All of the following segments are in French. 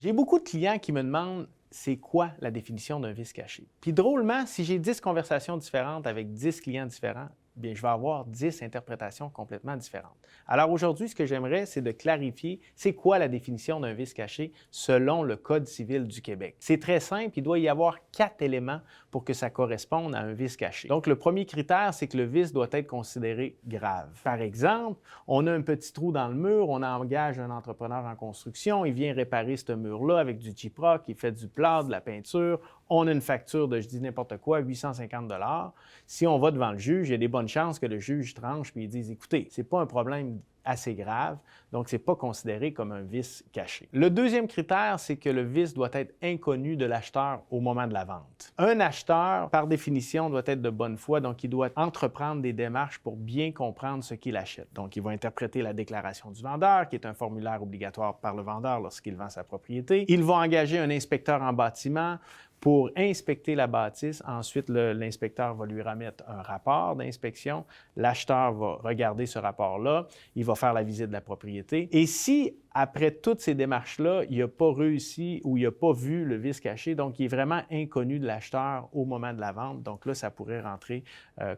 J'ai beaucoup de clients qui me demandent c'est quoi la définition d'un vice caché. Puis drôlement, si j'ai 10 conversations différentes avec 10 clients différents, bien, je vais avoir 10 interprétations complètement différentes. Alors aujourd'hui, ce que j'aimerais, c'est de clarifier c'est quoi la définition d'un vice caché selon le Code civil du Québec. C'est très simple, il doit y avoir 4 éléments pour que ça corresponde à un vice caché. Donc le premier critère, c'est que le vice doit être considéré grave. Par exemple, on a un petit trou dans le mur, on engage un entrepreneur en construction, il vient réparer ce mur-là avec du Gyproc, il fait du plâtre, de la peinture, on a une facture de, je dis n'importe quoi, 850 $. Si on va devant le juge, il y a des bonnes chances que le juge tranche et il dise, écoutez, ce n'est pas un problème assez grave, donc ce n'est pas considéré comme un vice caché. Le deuxième critère, c'est que le vice doit être inconnu de l'acheteur au moment de la vente. Un acheteur, par définition, doit être de bonne foi, donc il doit entreprendre des démarches pour bien comprendre ce qu'il achète. Donc, il va interpréter la déclaration du vendeur, qui est un formulaire obligatoire par le vendeur lorsqu'il vend sa propriété. Il va engager un inspecteur en bâtiment pour inspecter la bâtisse. Ensuite, l'inspecteur va lui remettre un rapport d'inspection. L'acheteur va regarder ce rapport-là. Il va faire la visite de la propriété. Et si, après toutes ces démarches-là, il n'a pas réussi ou il n'a pas vu le vice caché, donc il est vraiment inconnu de l'acheteur au moment de la vente, donc là, ça pourrait rentrer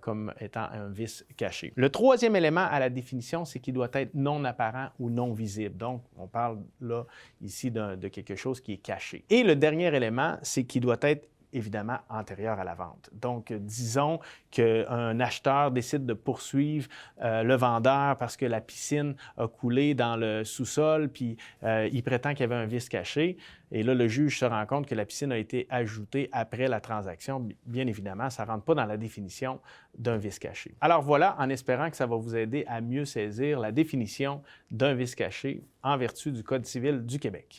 comme étant un vice caché. Le troisième élément à la définition, c'est qu'il doit être non apparent ou non visible. Donc, on parle là, ici, de quelque chose qui est caché. Et le dernier élément, c'est qu'il doit être évidemment antérieur à la vente. Donc, disons qu'un acheteur décide de poursuivre le vendeur parce que la piscine a coulé dans le sous-sol, puis il prétend qu'il y avait un vice caché. Et là, le juge se rend compte que la piscine a été ajoutée après la transaction. Bien évidemment, ça ne rentre pas dans la définition d'un vice caché. Alors voilà, en espérant que ça va vous aider à mieux saisir la définition d'un vice caché en vertu du Code civil du Québec.